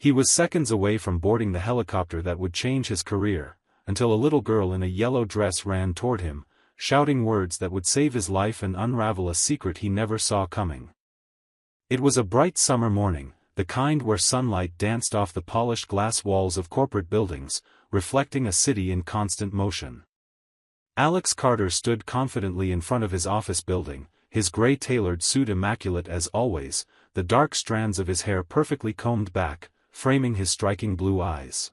He was seconds away from boarding the helicopter that would change his career, until a little girl in a yellow dress ran toward him, shouting words that would save his life and unravel a secret he never saw coming. It was a bright summer morning, the kind where sunlight danced off the polished glass walls of corporate buildings, reflecting a city in constant motion. Alex Carter stood confidently in front of his office building, his gray tailored suit immaculate as always, the dark strands of his hair perfectly combed back, framing his striking blue eyes.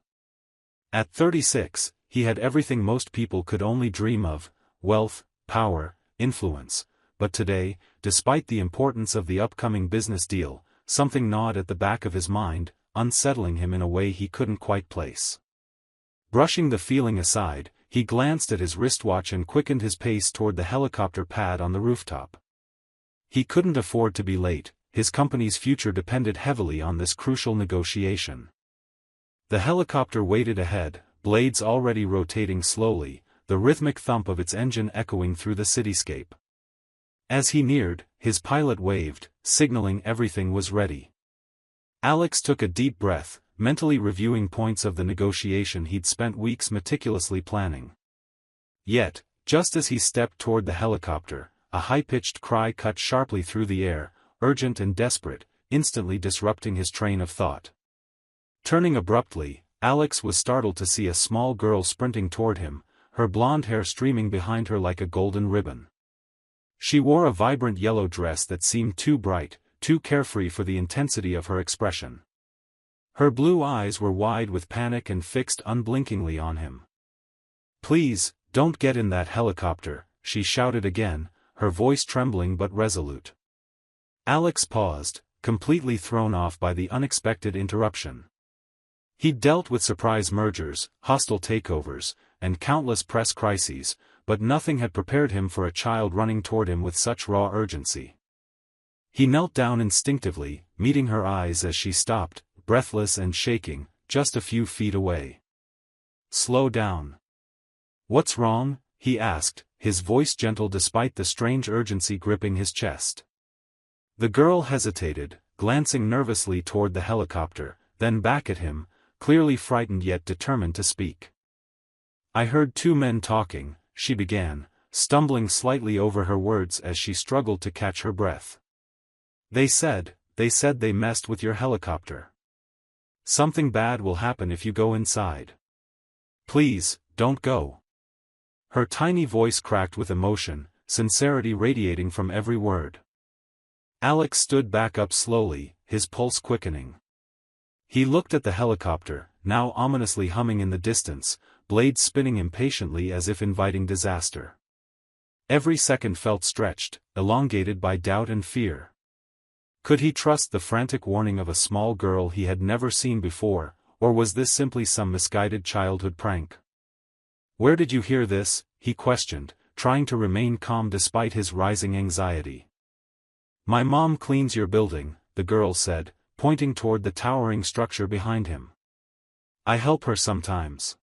At 36, he had everything most people could only dream of: wealth, power, influence, but today, despite the importance of the upcoming business deal, something gnawed at the back of his mind, unsettling him in a way he couldn't quite place. Brushing the feeling aside, he glanced at his wristwatch and quickened his pace toward the helicopter pad on the rooftop. He couldn't afford to be late, his company's future depended heavily on this crucial negotiation. The helicopter waited ahead, blades already rotating slowly, the rhythmic thump of its engine echoing through the cityscape. As he neared, his pilot waved, signaling everything was ready. Alex took a deep breath, mentally reviewing points of the negotiation he'd spent weeks meticulously planning. Yet, just as he stepped toward the helicopter, a high-pitched cry cut sharply through the air, urgent and desperate, instantly disrupting his train of thought. Turning abruptly, Alex was startled to see a small girl sprinting toward him, her blonde hair streaming behind her like a golden ribbon. She wore a vibrant yellow dress that seemed too bright, too carefree for the intensity of her expression. Her blue eyes were wide with panic and fixed unblinkingly on him. "Please, don't get in that helicopter," she shouted again, her voice trembling but resolute. Alex paused, completely thrown off by the unexpected interruption. He'd dealt with surprise mergers, hostile takeovers, and countless press crises, but nothing had prepared him for a child running toward him with such raw urgency. He knelt down instinctively, meeting her eyes as she stopped, breathless and shaking, just a few feet away. "Slow down." "What's wrong?" he asked, his voice gentle despite the strange urgency gripping his chest. The girl hesitated, glancing nervously toward the helicopter, then back at him, clearly frightened yet determined to speak. "I heard two men talking," she began, stumbling slightly over her words as she struggled to catch her breath. They said they messed with your helicopter. Something bad will happen if you go inside. Please, don't go." Her tiny voice cracked with emotion, sincerity radiating from every word. Alex stood back up slowly, his pulse quickening. He looked at the helicopter, now ominously humming in the distance, blades spinning impatiently as if inviting disaster. Every second felt stretched, elongated by doubt and fear. Could he trust the frantic warning of a small girl he had never seen before, or was this simply some misguided childhood prank? "Where did you hear this?" he questioned, trying to remain calm despite his rising anxiety. "My mom cleans your building," the girl said, pointing toward the towering structure behind him. "I help her sometimes.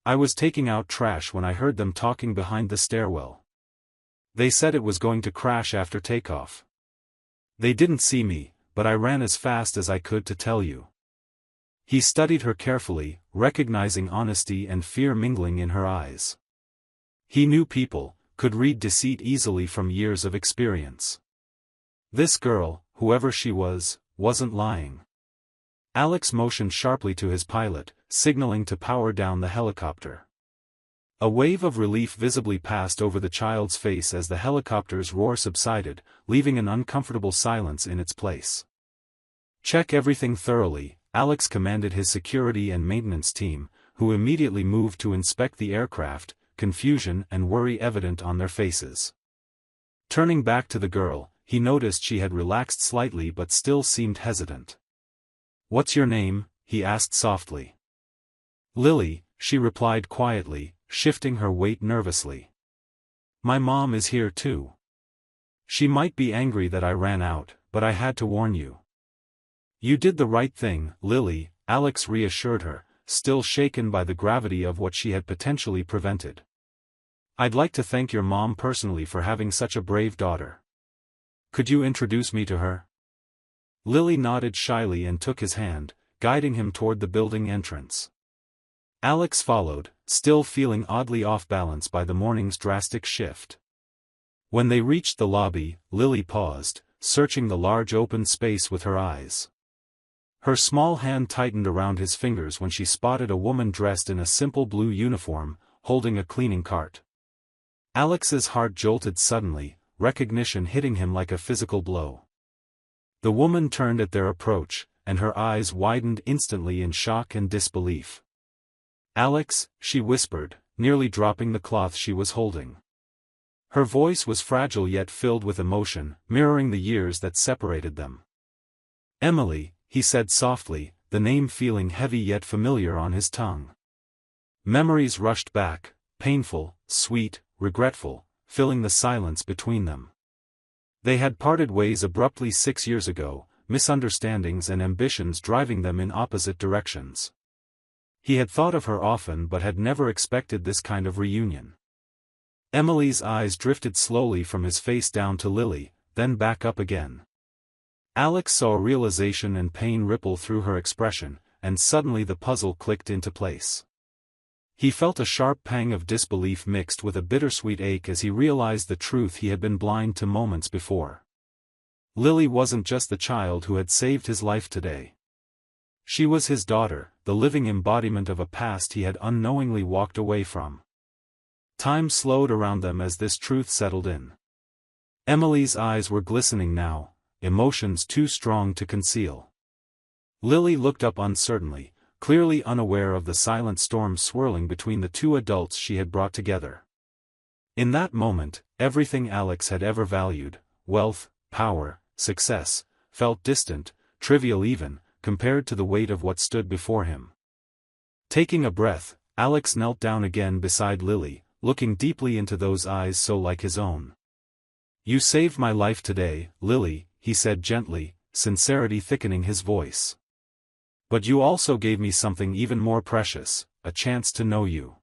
I was taking out trash when I heard them talking behind the stairwell. They said it was going to crash after takeoff. They didn't see me, but I ran as fast as I could to tell you." He studied her carefully, recognizing honesty and fear mingling in her eyes. He knew people, could read deceit easily from years of experience. This girl, whoever she was, wasn't lying. Alex motioned sharply to his pilot, signaling to power down the helicopter. A wave of relief visibly passed over the child's face as the helicopter's roar subsided, leaving an uncomfortable silence in its place. "Check everything thoroughly," Alex commanded his security and maintenance team, who immediately moved to inspect the aircraft, confusion and worry evident on their faces. Turning back to the girl, he noticed she had relaxed slightly but still seemed hesitant. "What's your name?" he asked softly. "Lily," she replied quietly, shifting her weight nervously. "My mom is here too. She might be angry that I ran out, but I had to warn you." "You did the right thing, Lily," Alex reassured her, still shaken by the gravity of what she had potentially prevented. "I'd like to thank your mom personally for having such a brave daughter. Could you introduce me to her?" Lily nodded shyly and took his hand, guiding him toward the building entrance. Alex followed, still feeling oddly off balance by the morning's drastic shift. When they reached the lobby, Lily paused, searching the large open space with her eyes. Her small hand tightened around his fingers when she spotted a woman dressed in a simple blue uniform, holding a cleaning cart. Alex's heart jolted suddenly, recognition hitting him like a physical blow. The woman turned at their approach, and her eyes widened instantly in shock and disbelief. "Alex," she whispered, nearly dropping the cloth she was holding. Her voice was fragile yet filled with emotion, mirroring the years that separated them. "Emily," he said softly, the name feeling heavy yet familiar on his tongue. Memories rushed back, painful, sweet, regretful, filling the silence between them. They had parted ways abruptly 6 years ago, misunderstandings and ambitions driving them in opposite directions. He had thought of her often but had never expected this kind of reunion. Emily's eyes drifted slowly from his face down to Lily, then back up again. Alex saw realization and pain ripple through her expression, and suddenly the puzzle clicked into place. He felt a sharp pang of disbelief mixed with a bittersweet ache as he realized the truth he had been blind to moments before. Lily wasn't just the child who had saved his life today. She was his daughter, the living embodiment of a past he had unknowingly walked away from. Time slowed around them as this truth settled in. Emily's eyes were glistening now, emotions too strong to conceal. Lily looked up uncertainly, clearly unaware of the silent storm swirling between the two adults she had brought together. In that moment, everything Alex had ever valued, wealth, power, success, felt distant, trivial even, compared to the weight of what stood before him. Taking a breath, Alex knelt down again beside Lily, looking deeply into those eyes so like his own. "You saved my life today, Lily," he said gently, sincerity thickening his voice. "But you also gave me something even more precious, a chance to know you."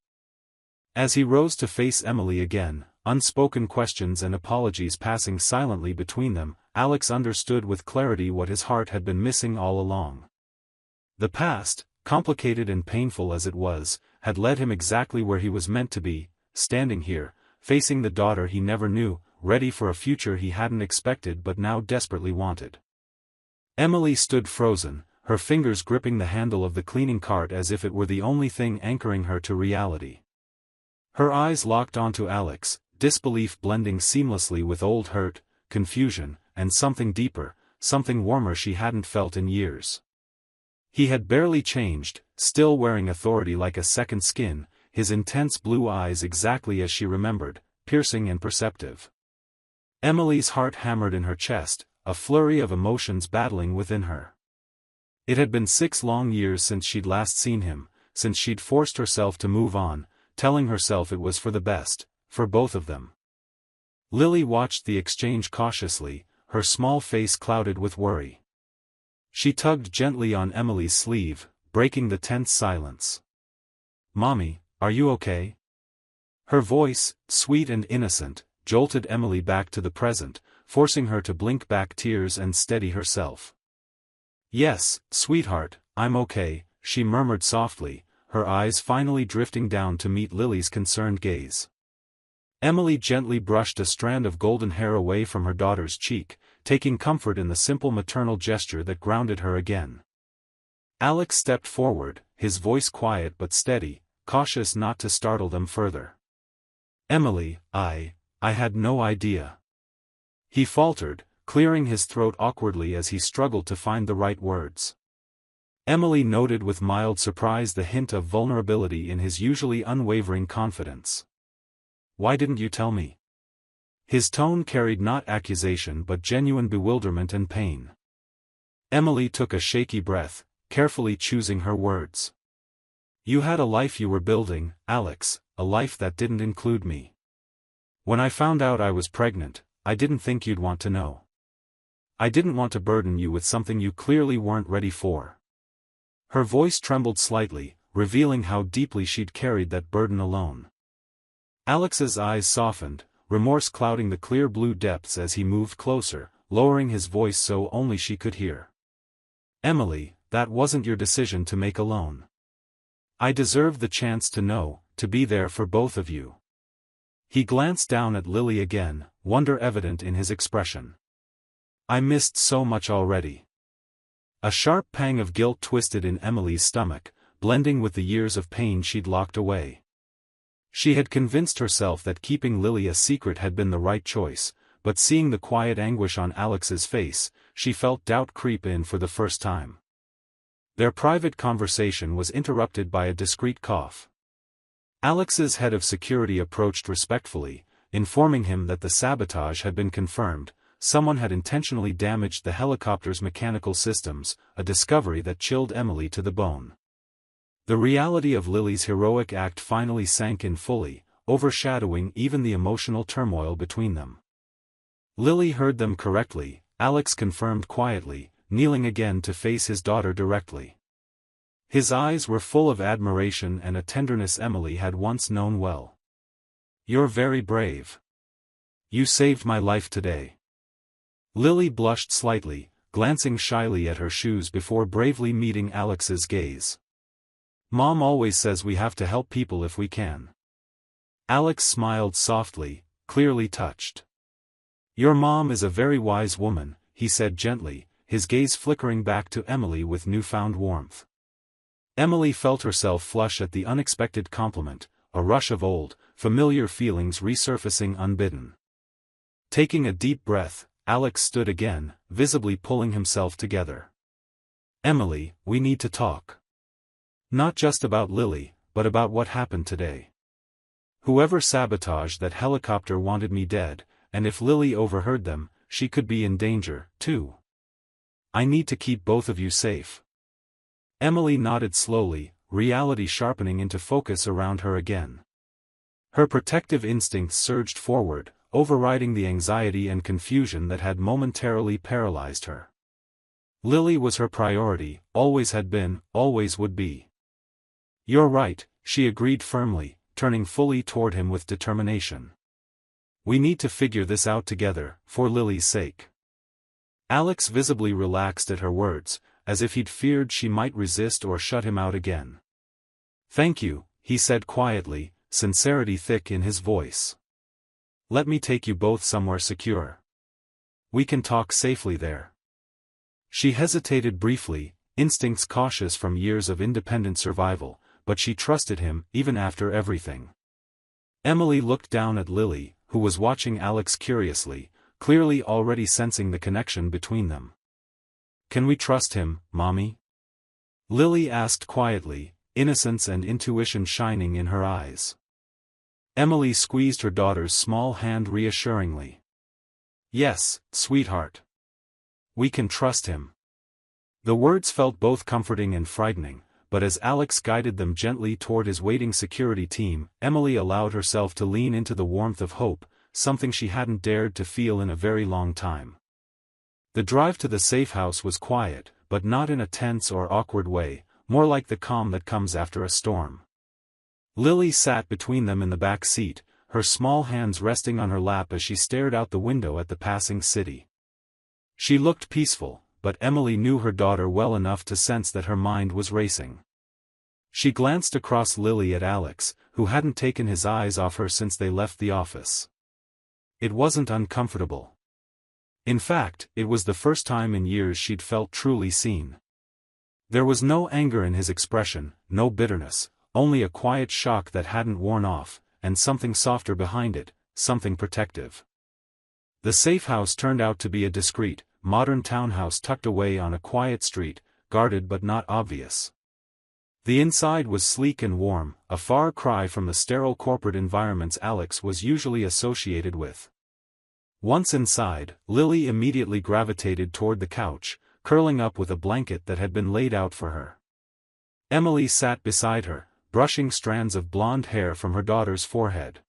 As he rose to face Emily again, unspoken questions and apologies passing silently between them, Alex understood with clarity what his heart had been missing all along. The past, complicated and painful as it was, had led him exactly where he was meant to be, standing here, facing the daughter he never knew, ready for a future he hadn't expected but now desperately wanted. Emily stood frozen, her fingers gripping the handle of the cleaning cart as if it were the only thing anchoring her to reality. Her eyes locked onto Alex, disbelief blending seamlessly with old hurt, confusion, and something deeper, something warmer she hadn't felt in years. He had barely changed, still wearing authority like a second skin, his intense blue eyes exactly as she remembered, piercing and perceptive. Emily's heart hammered in her chest, a flurry of emotions battling within her. It had been 6 long years since she'd last seen him, since she'd forced herself to move on, telling herself it was for the best, for both of them. Lily watched the exchange cautiously, her small face clouded with worry. She tugged gently on Emily's sleeve, breaking the tense silence. "Mommy, are you okay?" Her voice, sweet and innocent, jolted Emily back to the present, forcing her to blink back tears and steady herself. "Yes, sweetheart, I'm okay," she murmured softly, her eyes finally drifting down to meet Lily's concerned gaze. Emily gently brushed a strand of golden hair away from her daughter's cheek, taking comfort in the simple maternal gesture that grounded her again. Alex stepped forward, his voice quiet but steady, cautious not to startle them further. "Emily, I had no idea." He faltered, clearing his throat awkwardly as he struggled to find the right words. Emily noted with mild surprise the hint of vulnerability in his usually unwavering confidence. "Why didn't you tell me?" His tone carried not accusation but genuine bewilderment and pain. Emily took a shaky breath, carefully choosing her words. "You had a life you were building, Alex, a life that didn't include me. When I found out I was pregnant, I didn't think you'd want to know. I didn't want to burden you with something you clearly weren't ready for." Her voice trembled slightly, revealing how deeply she'd carried that burden alone. Alex's eyes softened, remorse clouding the clear blue depths as he moved closer, lowering his voice so only she could hear. "Emily, that wasn't your decision to make alone. I deserve the chance to know, to be there for both of you. He glanced down at Lily again, wonder evident in his expression. I missed so much already. A sharp pang of guilt twisted in Emily's stomach, blending with the years of pain she'd locked away. She had convinced herself that keeping Lily a secret had been the right choice, but seeing the quiet anguish on Alex's face, she felt doubt creep in for the first time. Their private conversation was interrupted by a discreet cough. Alex's head of security approached respectfully, informing him that the sabotage had been confirmed. Someone had intentionally damaged the helicopter's mechanical systems, a discovery that chilled Emily to the bone. The reality of Lily's heroic act finally sank in fully, overshadowing even the emotional turmoil between them. Lily heard them correctly, Alex confirmed quietly, kneeling again to face his daughter directly. His eyes were full of admiration and a tenderness Emily had once known well. You're very brave. You saved my life today. Lily blushed slightly, glancing shyly at her shoes before bravely meeting Alex's gaze. Mom always says we have to help people if we can. Alex smiled softly, clearly touched. Your mom is a very wise woman, he said gently, his gaze flickering back to Emily with newfound warmth. Emily felt herself flush at the unexpected compliment, a rush of old, familiar feelings resurfacing unbidden. Taking a deep breath, Alex stood again, visibly pulling himself together. Emily, we need to talk. Not just about Lily, but about what happened today. Whoever sabotaged that helicopter wanted me dead, and if Lily overheard them, she could be in danger, too. I need to keep both of you safe. Emily nodded slowly, reality sharpening into focus around her again. Her protective instincts surged forward, overriding the anxiety and confusion that had momentarily paralyzed her. Lily was her priority, always had been, always would be. You're right, she agreed firmly, turning fully toward him with determination. We need to figure this out together, for Lily's sake. Alex visibly relaxed at her words, as if he'd feared she might resist or shut him out again. Thank you, he said quietly, sincerity thick in his voice. Let me take you both somewhere secure. We can talk safely there. She hesitated briefly, instincts cautious from years of independent survival, but she trusted him, even after everything. Emily looked down at Lily, who was watching Alex curiously, clearly already sensing the connection between them. Can we trust him, Mommy? Lily asked quietly, innocence and intuition shining in her eyes. Emily squeezed her daughter's small hand reassuringly. Yes, sweetheart. We can trust him. The words felt both comforting and frightening, but as Alex guided them gently toward his waiting security team, Emily allowed herself to lean into the warmth of hope, something she hadn't dared to feel in a very long time. The drive to the safe house was quiet, but not in a tense or awkward way, more like the calm that comes after a storm. Lily sat between them in the back seat, her small hands resting on her lap as she stared out the window at the passing city. She looked peaceful, but Emily knew her daughter well enough to sense that her mind was racing. She glanced across Lily at Alex, who hadn't taken his eyes off her since they left the office. It wasn't uncomfortable. In fact, it was the first time in years she'd felt truly seen. There was no anger in his expression, no bitterness, only a quiet shock that hadn't worn off, and something softer behind it, something protective. The safe house turned out to be a discreet, modern townhouse tucked away on a quiet street, guarded but not obvious. The inside was sleek and warm, a far cry from the sterile corporate environments Alex was usually associated with. Once inside, Lily immediately gravitated toward the couch, curling up with a blanket that had been laid out for her. Emily sat beside her, brushing strands of blonde hair from her daughter's forehead.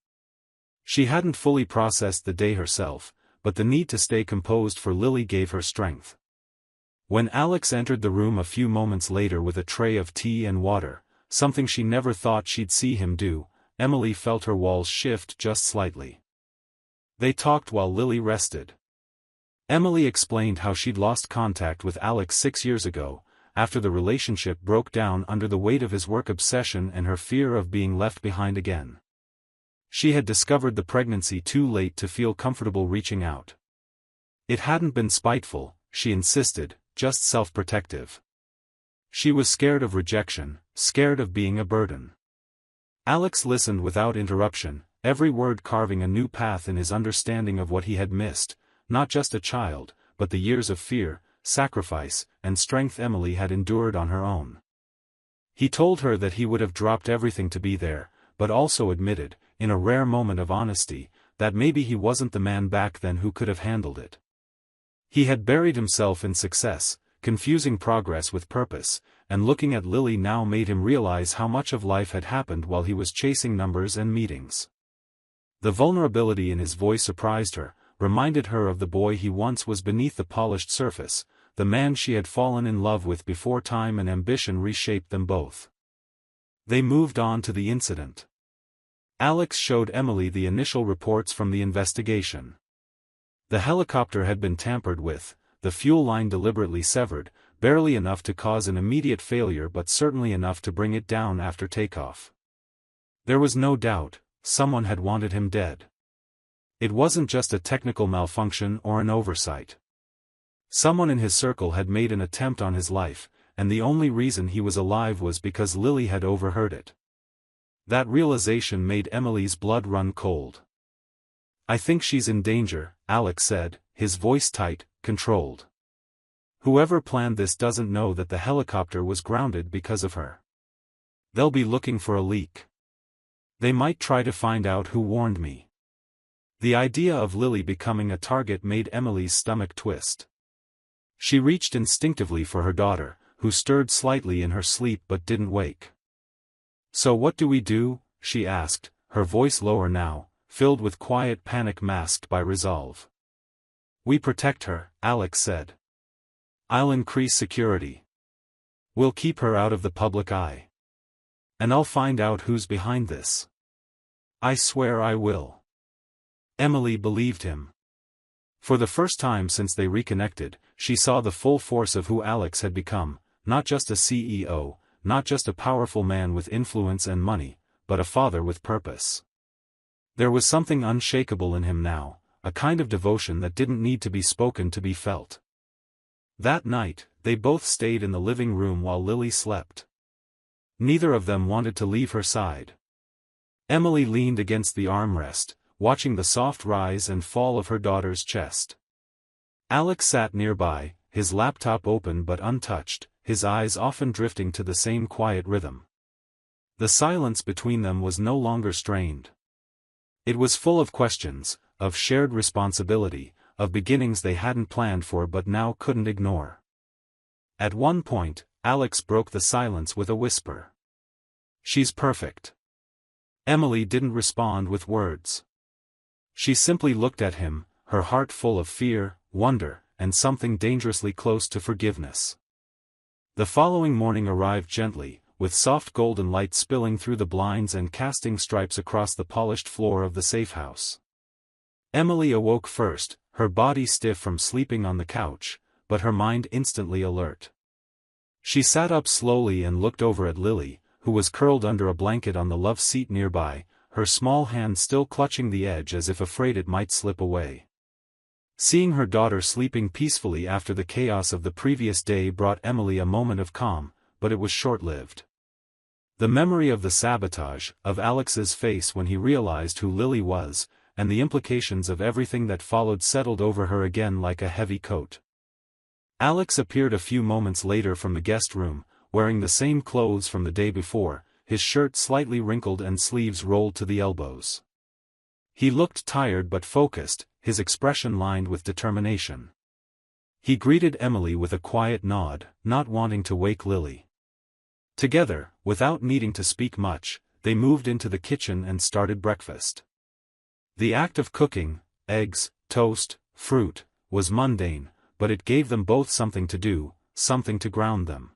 She hadn't fully processed the day herself, but the need to stay composed for Lily gave her strength. When Alex entered the room a few moments later with a tray of tea and water, something she never thought she'd see him do, Emily felt her walls shift just slightly. They talked while Lily rested. Emily explained how she'd lost contact with Alex 6 years ago, after the relationship broke down under the weight of his work obsession and her fear of being left behind again. She had discovered the pregnancy too late to feel comfortable reaching out. It hadn't been spiteful, she insisted, just self-protective. She was scared of rejection, scared of being a burden. Alex listened without interruption, every word carving a new path in his understanding of what he had missed, not just a child, but the years of fear, sacrifice, and strength Emily had endured on her own. He told her that he would have dropped everything to be there, but also admitted, in a rare moment of honesty, that maybe he wasn't the man back then who could have handled it. He had buried himself in success, confusing progress with purpose, and looking at Lily now made him realize how much of life had happened while he was chasing numbers and meetings. The vulnerability in his voice surprised her, reminded her of the boy he once was beneath the polished surface, the man she had fallen in love with before time and ambition reshaped them both. They moved on to the incident. Alex showed Emily the initial reports from the investigation. The helicopter had been tampered with, the fuel line deliberately severed, barely enough to cause an immediate failure but certainly enough to bring it down after takeoff. There was no doubt, someone had wanted him dead. It wasn't just a technical malfunction or an oversight. Someone in his circle had made an attempt on his life, and the only reason he was alive was because Lily had overheard it. That realization made Emily's blood run cold. "I think she's in danger," Alex said, his voice tight, controlled. "Whoever planned this doesn't know that the helicopter was grounded because of her. They'll be looking for a leak. They might try to find out who warned me." The idea of Lily becoming a target made Emily's stomach twist. She reached instinctively for her daughter, who stirred slightly in her sleep but didn't wake. "So what do we do?" she asked, her voice lower now, filled with quiet panic masked by resolve. "We protect her," Alex said. "I'll increase security. We'll keep her out of the public eye. And I'll find out who's behind this. I swear I will." Emily believed him. For the first time since they reconnected, she saw the full force of who Alex had become, not just a CEO, not just a powerful man with influence and money, but a father with purpose. There was something unshakable in him now, a kind of devotion that didn't need to be spoken to be felt. That night, they both stayed in the living room while Lily slept. Neither of them wanted to leave her side. Emily leaned against the armrest, watching the soft rise and fall of her daughter's chest. Alex sat nearby, his laptop open but untouched, his eyes often drifting to the same quiet rhythm. The silence between them was no longer strained. It was full of questions, of shared responsibility, of beginnings they hadn't planned for but now couldn't ignore. At one point, Alex broke the silence with a whisper. "She's perfect." Emily didn't respond with words. She simply looked at him, her heart full of fear, wonder, and something dangerously close to forgiveness. The following morning arrived gently, with soft golden light spilling through the blinds and casting stripes across the polished floor of the safe house. Emily awoke first, her body stiff from sleeping on the couch, but her mind instantly alert. She sat up slowly and looked over at Lily, who was curled under a blanket on the love seat nearby, her small hand still clutching the edge as if afraid it might slip away. Seeing her daughter sleeping peacefully after the chaos of the previous day brought Emily a moment of calm, but it was short-lived. The memory of the sabotage, of Alex's face when he realized who Lily was, and the implications of everything that followed settled over her again like a heavy coat. Alex appeared a few moments later from the guest room, wearing the same clothes from the day before, his shirt slightly wrinkled and sleeves rolled to the elbows. He looked tired but focused, his expression lined with determination. He greeted Emily with a quiet nod, not wanting to wake Lily. Together, without needing to speak much, they moved into the kitchen and started breakfast. The act of cooking, eggs, toast, fruit, was mundane, but it gave them both something to do, something to ground them.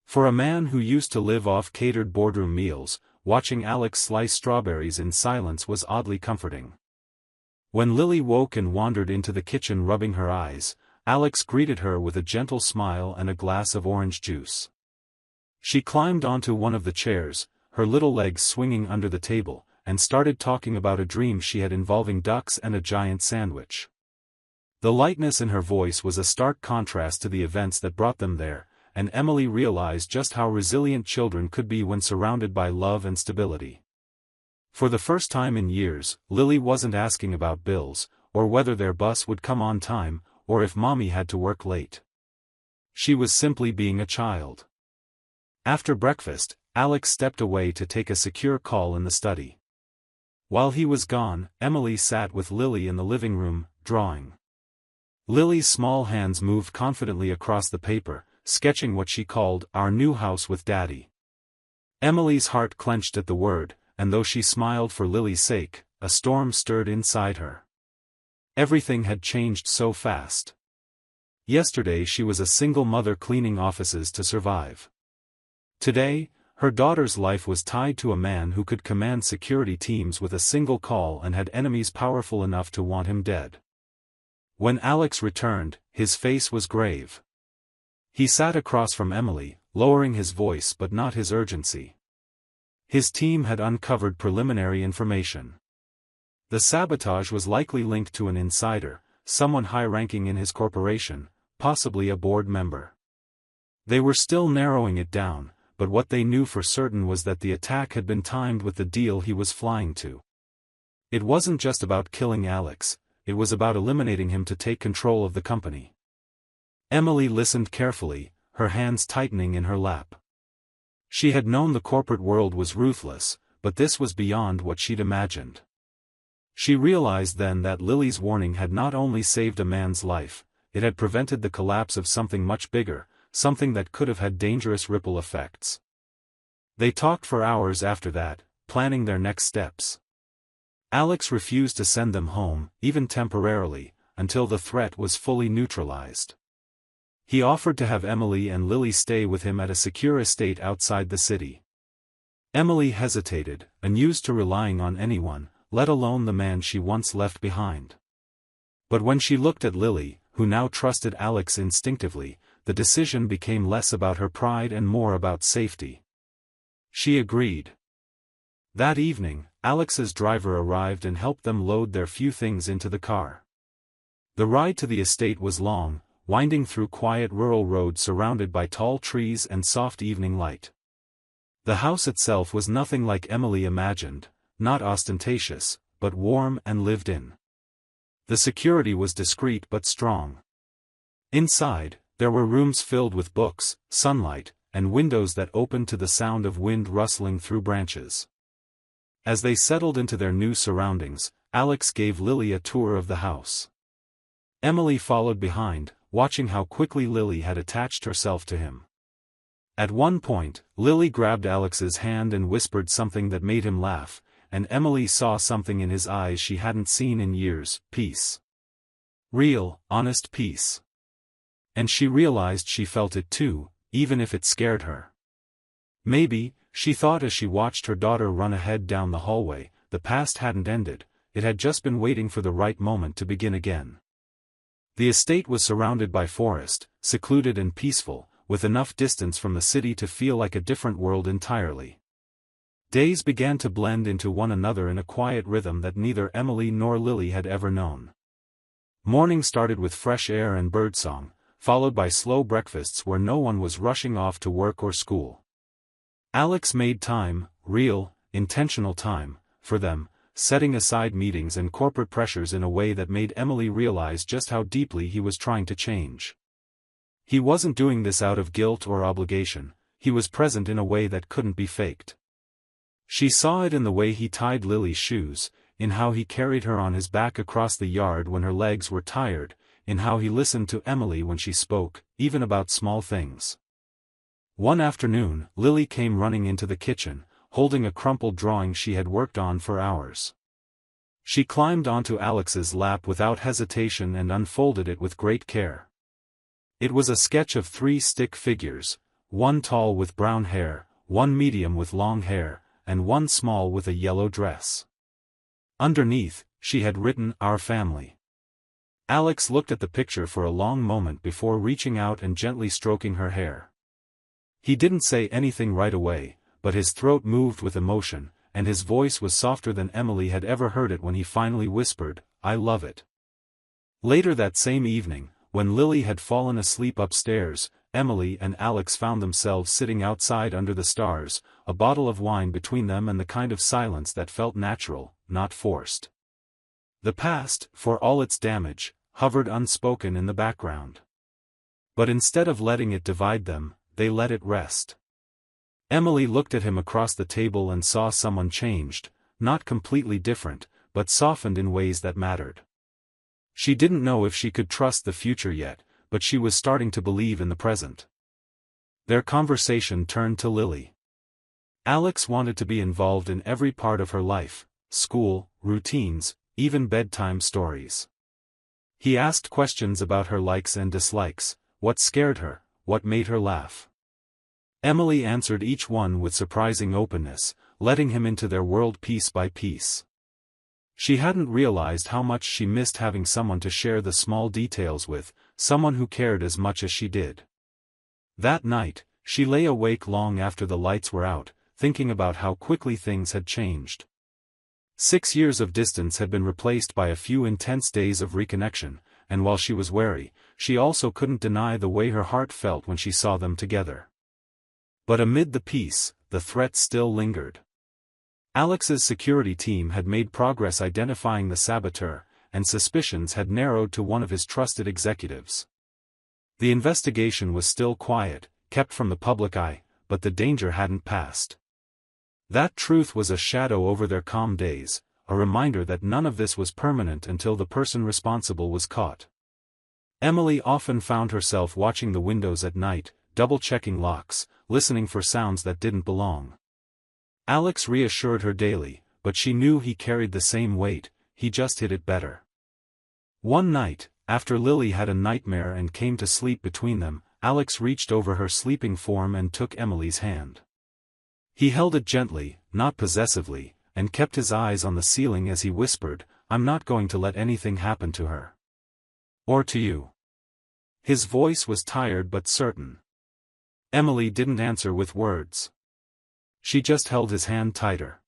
For a man who used to live off catered boardroom meals, watching Alex slice strawberries in silence was oddly comforting. When Lily woke and wandered into the kitchen rubbing her eyes, Alex greeted her with a gentle smile and a glass of orange juice. She climbed onto one of the chairs, her little legs swinging under the table, and started talking about a dream she had involving ducks and a giant sandwich. The lightness in her voice was a stark contrast to the events that brought them there, and Emily realized just how resilient children could be when surrounded by love and stability. For the first time in years, Lily wasn't asking about bills, or whether their bus would come on time, or if mommy had to work late. She was simply being a child. After breakfast, Alex stepped away to take a secure call in the study. While he was gone, Emily sat with Lily in the living room, drawing. Lily's small hands moved confidently across the paper, sketching what she called, "Our new house with Daddy." Emily's heart clenched at the word, and though she smiled for Lily's sake, a storm stirred inside her. Everything had changed so fast. Yesterday she was a single mother cleaning offices to survive. Today, her daughter's life was tied to a man who could command security teams with a single call and had enemies powerful enough to want him dead. When Alex returned, his face was grave. He sat across from Emily, lowering his voice but not his urgency. His team had uncovered preliminary information. The sabotage was likely linked to an insider, someone high-ranking in his corporation, possibly a board member. They were still narrowing it down, but what they knew for certain was that the attack had been timed with the deal he was flying to. It wasn't just about killing Alex, it was about eliminating him to take control of the company. Emily listened carefully, her hands tightening in her lap. She had known the corporate world was ruthless, but this was beyond what she'd imagined. She realized then that Lily's warning had not only saved a man's life, it had prevented the collapse of something much bigger, something that could have had dangerous ripple effects. They talked for hours after that, planning their next steps. Alex refused to send them home, even temporarily, until the threat was fully neutralized. He offered to have Emily and Lily stay with him at a secure estate outside the city. Emily hesitated, unused to relying on anyone, let alone the man she once left behind. But when she looked at Lily, who now trusted Alex instinctively, the decision became less about her pride and more about safety. She agreed. That evening, Alex's driver arrived and helped them load their few things into the car. The ride to the estate was long, winding through quiet rural roads surrounded by tall trees and soft evening light. The house itself was nothing like Emily imagined, not ostentatious, but warm and lived in. The security was discreet but strong. Inside, there were rooms filled with books, sunlight, and windows that opened to the sound of wind rustling through branches. As they settled into their new surroundings, Alex gave Lily a tour of the house. Emily followed behind, watching how quickly Lily had attached herself to him. At one point, Lily grabbed Alex's hand and whispered something that made him laugh, and Emily saw something in his eyes she hadn't seen in years: peace. Real, honest peace. And she realized she felt it too, even if it scared her. Maybe, she thought as she watched her daughter run ahead down the hallway, the past hadn't ended, it had just been waiting for the right moment to begin again. The estate was surrounded by forest, secluded and peaceful, with enough distance from the city to feel like a different world entirely. Days began to blend into one another in a quiet rhythm that neither Emily nor Lily had ever known. Morning started with fresh air and birdsong, followed by slow breakfasts where no one was rushing off to work or school. Alex made time, real, intentional time, for them, setting aside meetings and corporate pressures in a way that made Emily realize just how deeply he was trying to change. He wasn't doing this out of guilt or obligation, he was present in a way that couldn't be faked. She saw it in the way he tied Lily's shoes, in how he carried her on his back across the yard when her legs were tired, in how he listened to Emily when she spoke, even about small things. One afternoon, Lily came running into the kitchen, holding a crumpled drawing she had worked on for hours. She climbed onto Alex's lap without hesitation and unfolded it with great care. It was a sketch of 3 stick figures, one tall with brown hair, one medium with long hair, and one small with a yellow dress. Underneath, she had written, "Our family." Alex looked at the picture for a long moment before reaching out and gently stroking her hair. He didn't say anything right away, but his throat moved with emotion, and his voice was softer than Emily had ever heard it when he finally whispered, "I love it." Later that same evening, when Lily had fallen asleep upstairs, Emily and Alex found themselves sitting outside under the stars, a bottle of wine between them and the kind of silence that felt natural, not forced. The past, for all its damage, hovered unspoken in the background. But instead of letting it divide them, they let it rest. Emily looked at him across the table and saw someone changed, not completely different, but softened in ways that mattered. She didn't know if she could trust the future yet, but she was starting to believe in the present. Their conversation turned to Lily. Alex wanted to be involved in every part of her life, school, routines, even bedtime stories. He asked questions about her likes and dislikes, what scared her, what made her laugh. Emily answered each one with surprising openness, letting him into their world piece by piece. She hadn't realized how much she missed having someone to share the small details with, someone who cared as much as she did. That night, she lay awake long after the lights were out, thinking about how quickly things had changed. 6 years of distance had been replaced by a few intense days of reconnection, and while she was wary, she also couldn't deny the way her heart felt when she saw them together. But amid the peace, the threat still lingered. Alex's security team had made progress identifying the saboteur, and suspicions had narrowed to one of his trusted executives. The investigation was still quiet, kept from the public eye, but the danger hadn't passed. That truth was a shadow over their calm days, a reminder that none of this was permanent until the person responsible was caught. Emily often found herself watching the windows at night, double-checking locks, listening for sounds that didn't belong. Alex reassured her daily, but she knew he carried the same weight, he just hid it better. One night, after Lily had a nightmare and came to sleep between them, Alex reached over her sleeping form and took Emily's hand. He held it gently, not possessively, and kept his eyes on the ceiling as he whispered, "I'm not going to let anything happen to her. Or to you." His voice was tired but certain. Emily didn't answer with words. She just held his hand tighter.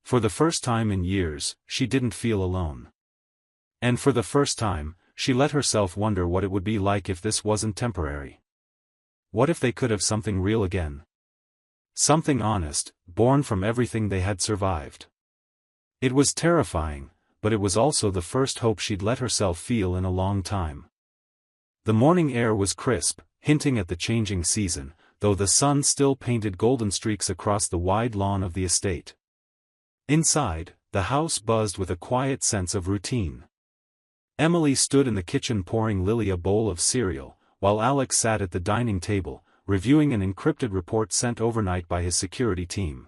For the first time in years, she didn't feel alone. And for the first time, she let herself wonder what it would be like if this wasn't temporary. What if they could have something real again? Something honest, born from everything they had survived. It was terrifying, but it was also the first hope she'd let herself feel in a long time. The morning air was crisp, hinting at the changing season, though the sun still painted golden streaks across the wide lawn of the estate. Inside, the house buzzed with a quiet sense of routine. Emily stood in the kitchen pouring Lily a bowl of cereal, while Alex sat at the dining table, reviewing an encrypted report sent overnight by his security team.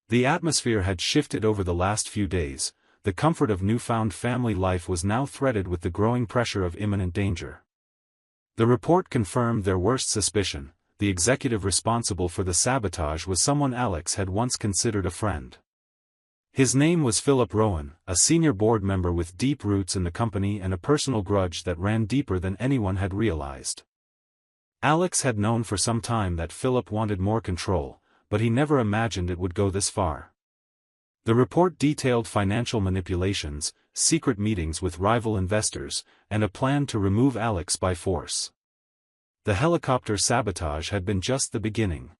The atmosphere had shifted over the last few days, the comfort of newfound family life was now threaded with the growing pressure of imminent danger. The report confirmed their worst suspicion: the executive responsible for the sabotage was someone Alex had once considered a friend. His name was Philip Rowan, a senior board member with deep roots in the company and a personal grudge that ran deeper than anyone had realized. Alex had known for some time that Philip wanted more control, but he never imagined it would go this far. The report detailed financial manipulations, secret meetings with rival investors, and a plan to remove Alex by force. The helicopter sabotage had been just the beginning.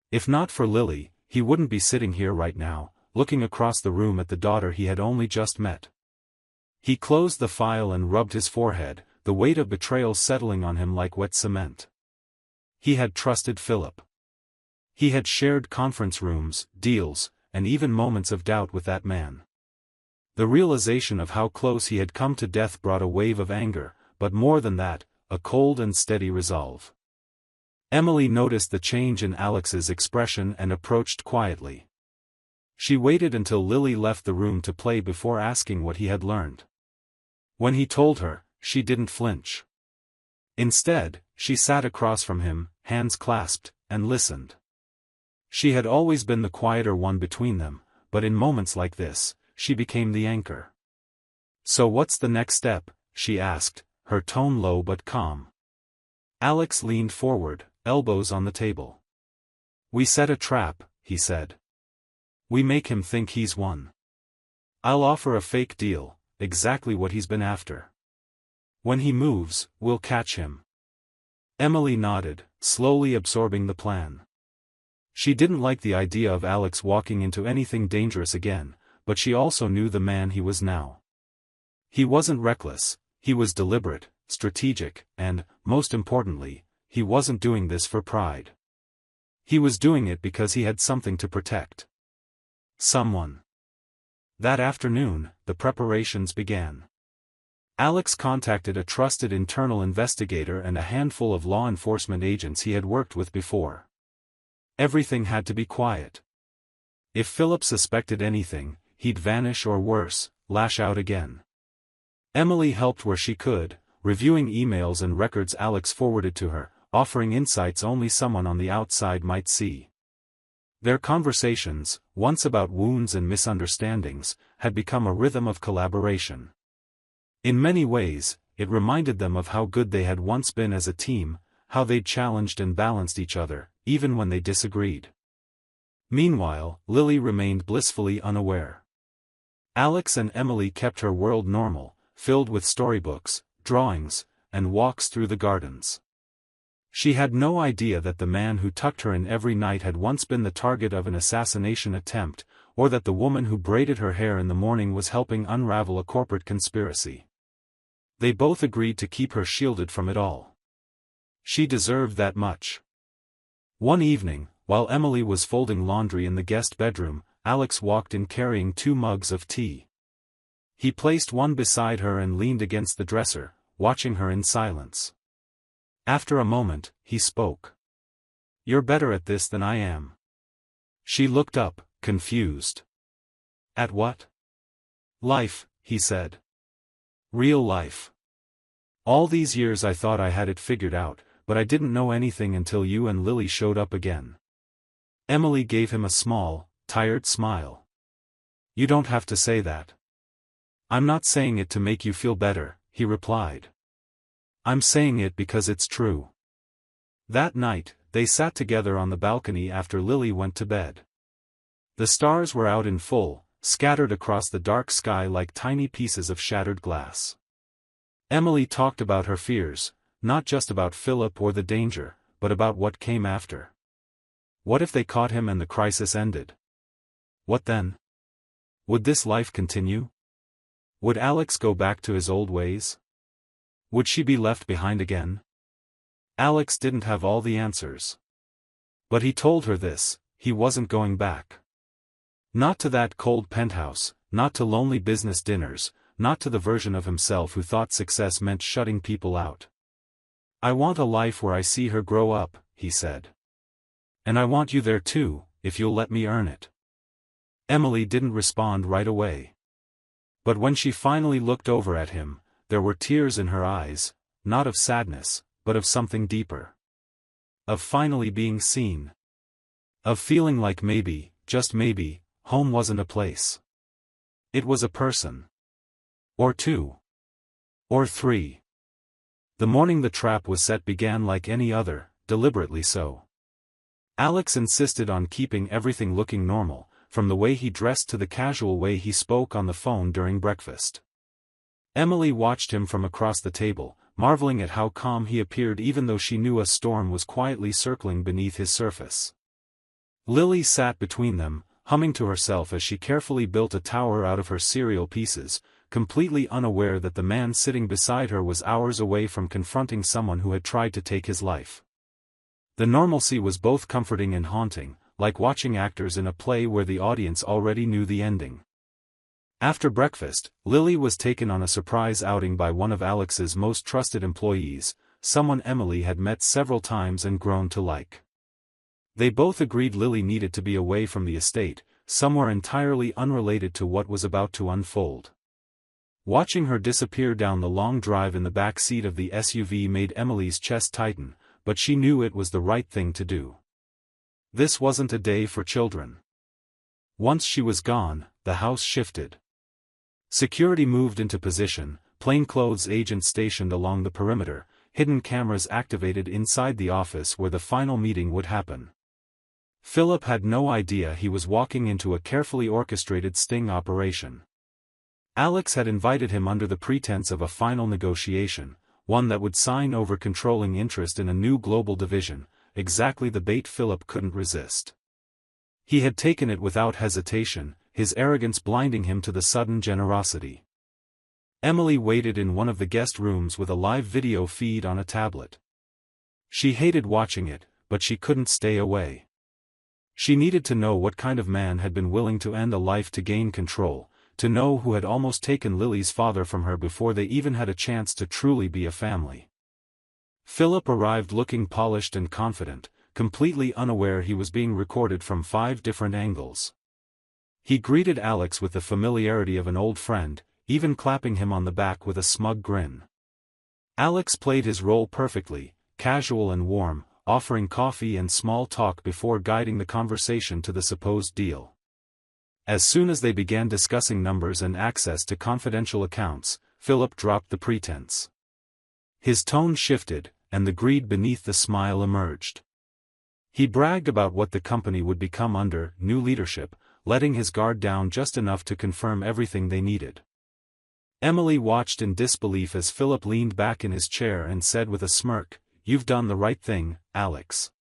If not for Lily, he wouldn't be sitting here right now, looking across the room at the daughter he had only just met. He closed the file and rubbed his forehead, the weight of betrayal settling on him like wet cement. He had trusted Philip. He had shared conference rooms, deals, and even moments of doubt with that man. The realization of how close he had come to death brought a wave of anger, but more than that, a cold and steady resolve. Emily noticed the change in Alex's expression and approached quietly. She waited until Lily left the room to play before asking what he had learned. When he told her, she didn't flinch. Instead, she sat across from him, hands clasped, and listened. She had always been the quieter one between them, but in moments like this, she became the anchor. "So what's the next step?" she asked, her tone low but calm. Alex leaned forward, elbows on the table. "We set a trap," he said. "We make him think he's won. I'll offer a fake deal, exactly what he's been after. When he moves, we'll catch him." Emily nodded, slowly absorbing the plan. She didn't like the idea of Alex walking into anything dangerous again, but she also knew the man he was now. He wasn't reckless, he was deliberate, strategic, and, most importantly, he wasn't doing this for pride. He was doing it because he had something to protect. Someone. That afternoon, the preparations began. Alex contacted a trusted internal investigator and a handful of law enforcement agents he had worked with before. Everything had to be quiet. If Philip suspected anything, he'd vanish or worse, lash out again. Emily helped where she could, reviewing emails and records Alex forwarded to her, offering insights only someone on the outside might see. Their conversations, once about wounds and misunderstandings, had become a rhythm of collaboration. In many ways, it reminded them of how good they had once been as a team, how they'd challenged and balanced each other, even when they disagreed. Meanwhile, Lily remained blissfully unaware. Alex and Emily kept her world normal, filled with storybooks, drawings, and walks through the gardens. She had no idea that the man who tucked her in every night had once been the target of an assassination attempt, or that the woman who braided her hair in the morning was helping unravel a corporate conspiracy. They both agreed to keep her shielded from it all. She deserved that much. One evening, while Emily was folding laundry in the guest bedroom, Alex walked in carrying 2 mugs of tea. He placed one beside her and leaned against the dresser, watching her in silence. After a moment, he spoke. "You're better at this than I am." She looked up, confused. "At what?" "Life," he said. "Real life. All these years I thought I had it figured out, but I didn't know anything until you and Lily showed up again." Emily gave him a small, tired smile. "You don't have to say that." "I'm not saying it to make you feel better," he replied. "I'm saying it because it's true." That night, they sat together on the balcony after Lily went to bed. The stars were out in full, scattered across the dark sky like tiny pieces of shattered glass. Emily talked about her fears, not just about Philip or the danger, but about what came after. What if they caught him and the crisis ended? What then? Would this life continue? Would Alex go back to his old ways? Would she be left behind again? Alex didn't have all the answers. But he told her this: he wasn't going back. Not to that cold penthouse, not to lonely business dinners, not to the version of himself who thought success meant shutting people out. "I want a life where I see her grow up," he said. "And I want you there too, if you'll let me earn it." Emily didn't respond right away. But when she finally looked over at him, there were tears in her eyes, not of sadness, but of something deeper. Of finally being seen. Of feeling like maybe, just maybe, home wasn't a place. It was a person. Or 2. Or 3. The morning the trap was set began like any other, deliberately so. Alex insisted on keeping everything looking normal, from the way he dressed to the casual way he spoke on the phone during breakfast. Emily watched him from across the table, marveling at how calm he appeared even though she knew a storm was quietly circling beneath his surface. Lily sat between them, humming to herself as she carefully built a tower out of her cereal pieces, completely unaware that the man sitting beside her was hours away from confronting someone who had tried to take his life. The normalcy was both comforting and haunting, like watching actors in a play where the audience already knew the ending. After breakfast, Lily was taken on a surprise outing by one of Alex's most trusted employees, someone Emily had met several times and grown to like. They both agreed Lily needed to be away from the estate, somewhere entirely unrelated to what was about to unfold. Watching her disappear down the long drive in the back seat of the SUV made Emily's chest tighten, but she knew it was the right thing to do. This wasn't a day for children. Once she was gone, the house shifted. Security moved into position, plainclothes agents stationed along the perimeter, hidden cameras activated inside the office where the final meeting would happen. Philip had no idea he was walking into a carefully orchestrated sting operation. Alex had invited him under the pretense of a final negotiation, one that would sign over controlling interest in a new global division, exactly the bait Philip couldn't resist. He had taken it without hesitation, his arrogance blinding him to the sudden generosity. Emily waited in one of the guest rooms with a live video feed on a tablet. She hated watching it, but she couldn't stay away. She needed to know what kind of man had been willing to end a life to gain control, to know who had almost taken Lily's father from her before they even had a chance to truly be a family. Philip arrived looking polished and confident, completely unaware he was being recorded from 5 different angles. He greeted Alex with the familiarity of an old friend, even clapping him on the back with a smug grin. Alex played his role perfectly, casual and warm, offering coffee and small talk before guiding the conversation to the supposed deal. As soon as they began discussing numbers and access to confidential accounts, Philip dropped the pretense. His tone shifted, and the greed beneath the smile emerged. He bragged about what the company would become under new leadership, letting his guard down just enough to confirm everything they needed. Emily watched in disbelief as Philip leaned back in his chair and said with a smirk, "You've done the right thing, Alex.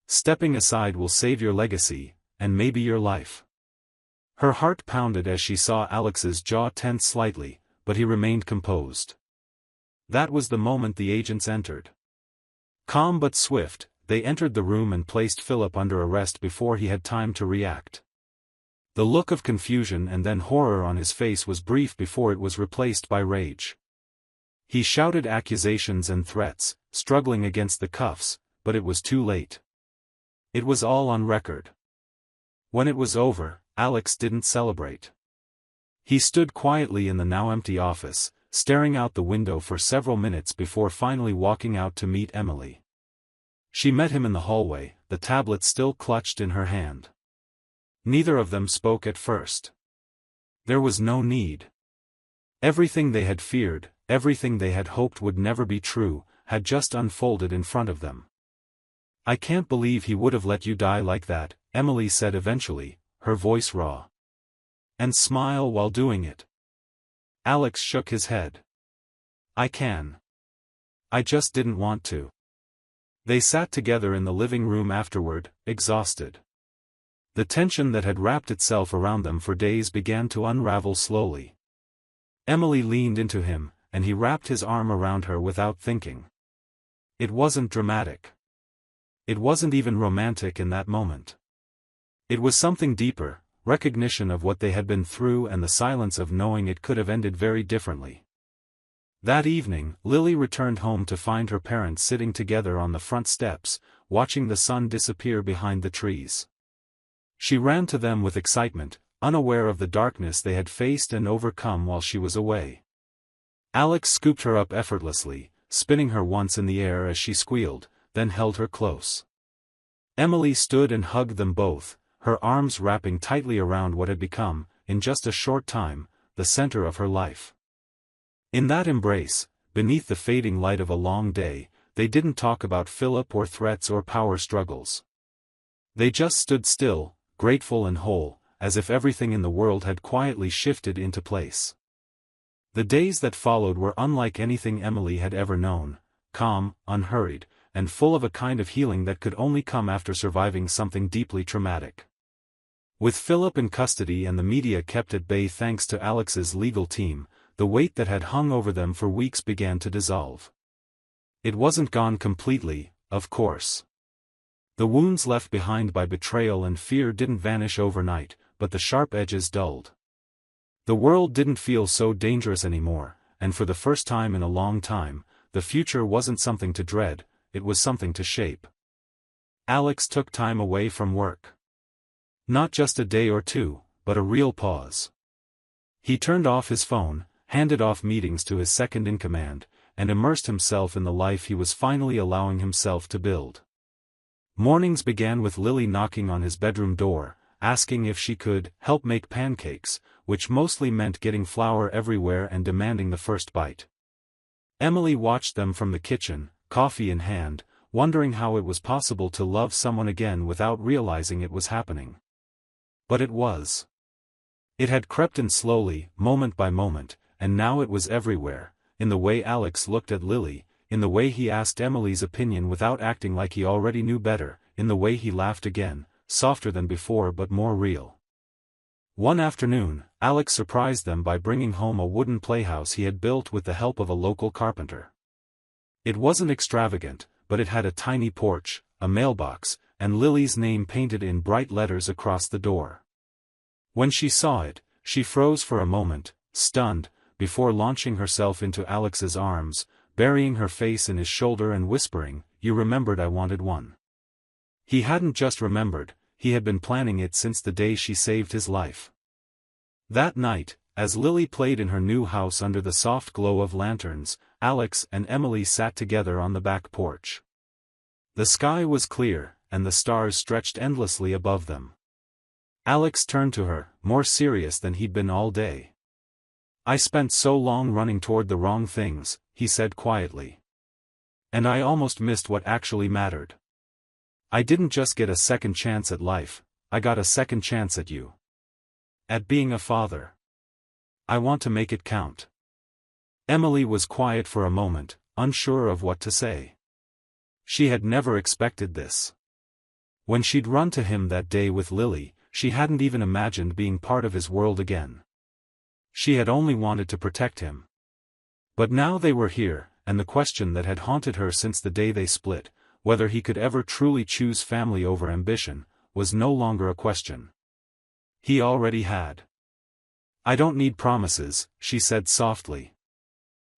Stepping aside will save your legacy, and maybe your life." Her heart pounded as she saw Alex's jaw tense slightly, but he remained composed. That was the moment the agents entered. Calm but swift, they entered the room and placed Philip under arrest before he had time to react. The look of confusion and then horror on his face was brief before it was replaced by rage. He shouted accusations and threats, struggling against the cuffs, but it was too late. It was all on record. When it was over, Alex didn't celebrate. He stood quietly in the now empty office, staring out the window for several minutes before finally walking out to meet Emily. She met him in the hallway, the tablet still clutched in her hand. Neither of them spoke at first. There was no need. Everything they had feared, everything they had hoped would never be true, had just unfolded in front of them. "I can't believe he would have let you die like that," Emily said eventually, her voice raw. "And smile while doing it." Alex shook his head. "I can. I just didn't want to." They sat together in the living room afterward, exhausted. The tension that had wrapped itself around them for days began to unravel slowly. Emily leaned into him, and he wrapped his arm around her without thinking. It wasn't dramatic. It wasn't even romantic in that moment. It was something deeper, recognition of what they had been through and the silence of knowing it could have ended very differently. That evening, Lily returned home to find her parents sitting together on the front steps, watching the sun disappear behind the trees. She ran to them with excitement, unaware of the darkness they had faced and overcome while she was away. Alex scooped her up effortlessly, spinning her once in the air as she squealed, then held her close. Emily stood and hugged them both, her arms wrapping tightly around what had become, in just a short time, the center of her life. In that embrace, beneath the fading light of a long day, they didn't talk about Philip or threats or power struggles. They just stood still, grateful and whole, as if everything in the world had quietly shifted into place. The days that followed were unlike anything Emily had ever known, calm, unhurried, and full of a kind of healing that could only come after surviving something deeply traumatic. With Philip in custody and the media kept at bay thanks to Alex's legal team, the weight that had hung over them for weeks began to dissolve. It wasn't gone completely, of course. The wounds left behind by betrayal and fear didn't vanish overnight, but the sharp edges dulled. The world didn't feel so dangerous anymore, and for the first time in a long time, the future wasn't something to dread, it was something to shape. Alex took time away from work. Not just a day or two, but a real pause. He turned off his phone, handed off meetings to his second-in-command, and immersed himself in the life he was finally allowing himself to build. Mornings began with Lily knocking on his bedroom door, asking if she could help make pancakes, which mostly meant getting flour everywhere and demanding the first bite. Emily watched them from the kitchen, coffee in hand, wondering how it was possible to love someone again without realizing it was happening. But it was. It had crept in slowly, moment by moment, and now it was everywhere, in the way Alex looked at Lily, in the way he asked Emily's opinion without acting like he already knew better, in the way he laughed again, softer than before but more real. One afternoon, Alex surprised them by bringing home a wooden playhouse he had built with the help of a local carpenter. It wasn't extravagant, but it had a tiny porch, a mailbox, and Lily's name painted in bright letters across the door. When she saw it, she froze for a moment, stunned, before launching herself into Alex's arms, burying her face in his shoulder and whispering, "You remembered I wanted one." He hadn't just remembered, he had been planning it since the day she saved his life. That night, as Lily played in her new house under the soft glow of lanterns, Alex and Emily sat together on the back porch. The sky was clear, and the stars stretched endlessly above them. Alex turned to her, more serious than he'd been all day. "I spent so long running toward the wrong things," he said quietly. "And I almost missed what actually mattered. I didn't just get a second chance at life, I got a second chance at you. At being a father. I want to make it count." Emily was quiet for a moment, unsure of what to say. She had never expected this. When she'd run to him that day with Lily, she hadn't even imagined being part of his world again. She had only wanted to protect him. But now they were here, and the question that had haunted her since the day they split, whether he could ever truly choose family over ambition, was no longer a question. He already had. "I don't need promises," she said softly.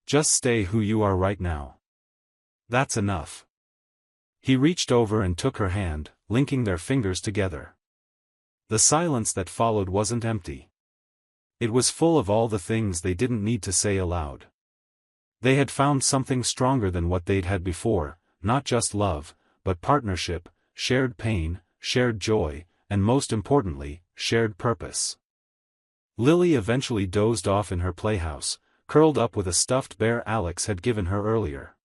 "Just stay who you are right now. That's enough." He reached over and took her hand, linking their fingers together. The silence that followed wasn't empty. It was full of all the things they didn't need to say aloud. They had found something stronger than what they'd had before, not just love, but partnership, shared pain, shared joy, and most importantly, shared purpose. Lily eventually dozed off in her playhouse, curled up with a stuffed bear Alex had given her earlier.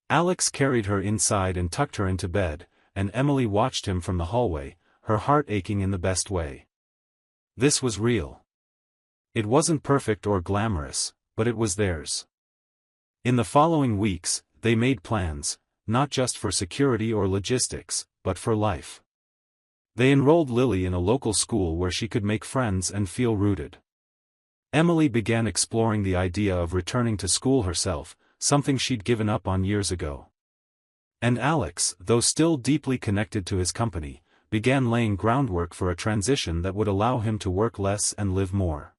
Alex carried her inside and tucked her into bed, and Emily watched him from the hallway, her heart aching in the best way. This was real. It wasn't perfect or glamorous, but it was theirs. In the following weeks, they made plans, not just for security or logistics, but for life. They enrolled Lily in a local school where she could make friends and feel rooted. Emily began exploring the idea of returning to school herself, something she'd given up on years ago. And Alex, though still deeply connected to his company, began laying groundwork for a transition that would allow him to work less and live more.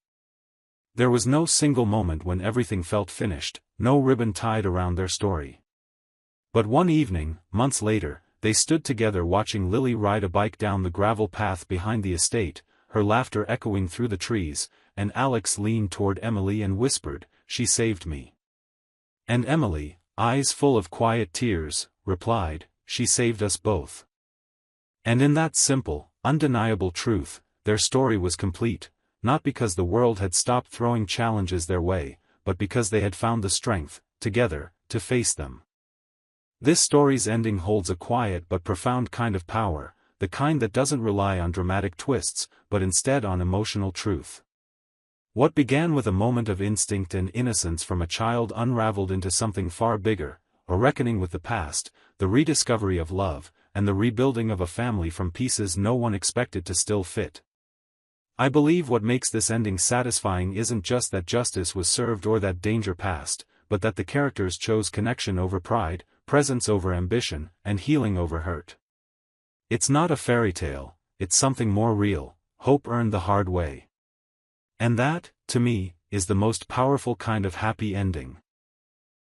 There was no single moment when everything felt finished, no ribbon tied around their story. But one evening, months later, they stood together watching Lily ride a bike down the gravel path behind the estate, her laughter echoing through the trees, and Alex leaned toward Emily and whispered, "She saved me." And Emily, eyes full of quiet tears, replied, "She saved us both." And in that simple, undeniable truth, their story was complete, not because the world had stopped throwing challenges their way, but because they had found the strength, together, to face them. This story's ending holds a quiet but profound kind of power, the kind that doesn't rely on dramatic twists, but instead on emotional truth. What began with a moment of instinct and innocence from a child unraveled into something far bigger, a reckoning with the past, the rediscovery of love, and the rebuilding of a family from pieces no one expected to still fit. I believe what makes this ending satisfying isn't just that justice was served or that danger passed, but that the characters chose connection over pride, presence over ambition, and healing over hurt. It's not a fairy tale, it's something more real, hope earned the hard way. And that, to me, is the most powerful kind of happy ending.